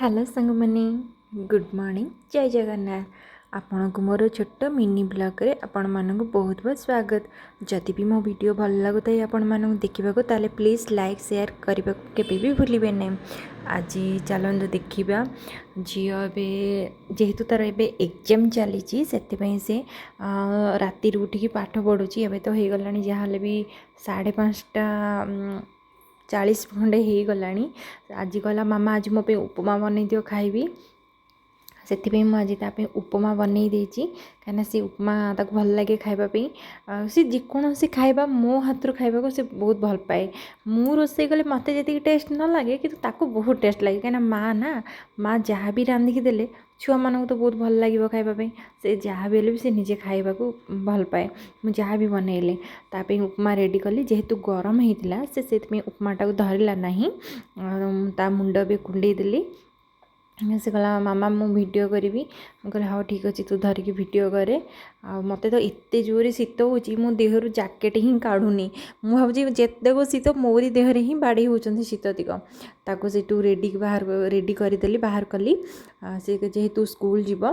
Hello सांग मैंने good morning जय जगन्नाथ। आपण को मोर छोट मिनी ब्लॉग रे आपण मानक बहुत बहुत स्वागत। जदि भी मो वीडियो भल लगुता आपण मानक देखा ताले प्लीज़ लाइक शेयर करने के भी भूलिए नहीं। आज चलते देखा झी जेहेतु तार ए एग्जाम चली से राति उठिकी पाठ पढ़ुची। एवं तो हो गला जहाँ भी 5:30 40 खंडे हो गला। आज कहला मामा आज मो पे उपमा बन दियो खाइबी से मुझे उपमा बनई देची कहीं सी उपमा ताक भल लगे खावाई सी जेकोसी खाଇବା मो हाथ खावा को सी बहुत भल पाए। मु रोसे कले मत जी टेस्ट न लगे कि ताको बहुत टेस्ट लगे कहीं माँ ना माँ जहाँ भी रांधिकी देले छुआ मानक तो बहुत भल लगे खावाई से जहाँ भी से निजे खावा को भल पाए। मुझे जहाँ भी बनइले ताप उपमा रेडी कली जेहेतु गरम होता से उपमाटा को धरला नहीं ता मुंड भी कुंडे देली। से कहला मामा मु वीडियो करी मुझे हाँ ठीक अच्छे तू धरिकी वीडियो करे मत तो एत जोरे शीत हो देहर जैकेट ही काढ़ुनी मुझे जिते शीत मोरी देहरे ही बाड़ी होती शीततिक ताको से रेडी बाहर रेडी करदेली बाहर कली से जेहेतु स्कूल जीव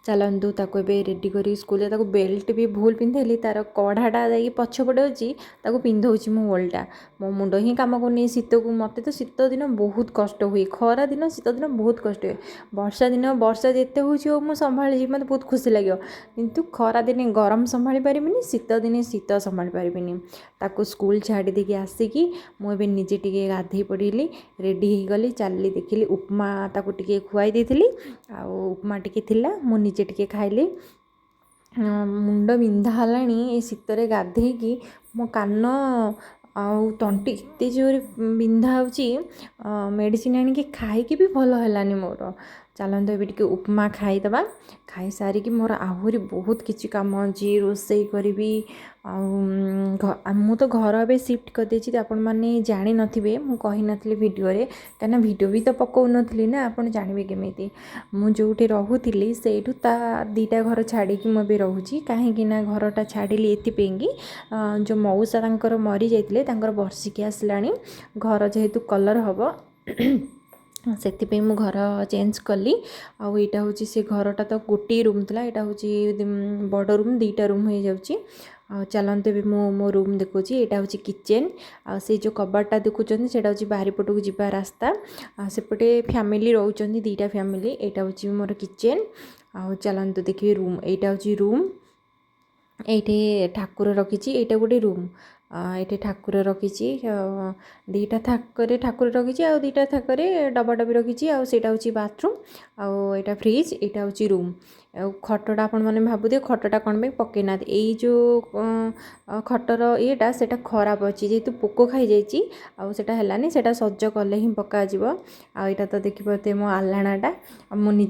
चलतु ताको रेडी कर स्कूल बेल्ट भी भूल पिंधेली तार कढ़ाटा जा पछपटे अच्छी पिंधौची मो ओल्टा मो मुंड ही कम करनी शीत को मत तो शीत दिन बहुत कष्ट हुए खरा दिन शीत दिन बहुत कष्ट हुए वर्षा जिते हो संभाली मत बहुत खुशी लगे किंतु खरा दिन गरम संभाली पारिनी शीत दिन शीत संभाली पारिनी ताको स्कूल छाड़ी देकी आसिकी मुझे निजे टे गाधे पड़ी रेडी हो गली चलली देखिली उपमा ताको टे खुआई देती आ उपमा टे मु निजे टे खाइली मुंड बिंधा है शीतर गाधेकी मो कान आउ तंटी एत जोर बिंधा मेडिसिन आनिकी खाई भी भल है मोर। चलते ए टे उपमा खाईदबा खाई सारिकी मोर आहरी बहुत किसी काम अच्छी रोसई करी मु तो घर ए शिफ्ट करदे आपण मैंने जानी नथिबे मु कही नथली वीडियो रे कहीं वीडियो भी तो पकाउ नथली ना आपण जानबे केमिति मु जोठी रहूतिली सेठू ता दीटा घर छाड़ी मु रहूची कहीं ना घरटा छाड़िली एथिपेंगी जो मौसा तांकर मरी जाइतिले तांकर वर्षिकी आसलानी घर जेहेतु कलर हबो से मु घर चेंज कली आईटा हूँ से घरटा तो गोटे रूम था यहाँ हूँ बड़ रूम दीटा रूम हो जाऊँगी। चलते भी मो रूम देखुची यहाँ हूँ किचेन से जो कबाटा देखुं से बारीपट को जीवा रास्ता सेपटे फैमिली रोचंदी दीटा फैमिली यहाँ हूँ मोर किचेन चलते देखिए रूम यहाँ हूँ रूम ये ठाकुर रखी यहाँ गोटे रूम ये ठाकुर रखी दीटा थाकर ठाकुर रखी आ दीटा थाकर डब्बा भी रखी आईटा हूँ बाथरूम आईटा फ्रिज यहाँ हूँ रूम खटटा आपण मैंने भावुए खटटा कौन पे पकईना यही जो खटर येटा से खराब अच्छी जेहेतु पोक खाई जाटा है सज कले ही पकाव आईटा तो देखिए मो आलाणाटा मो निज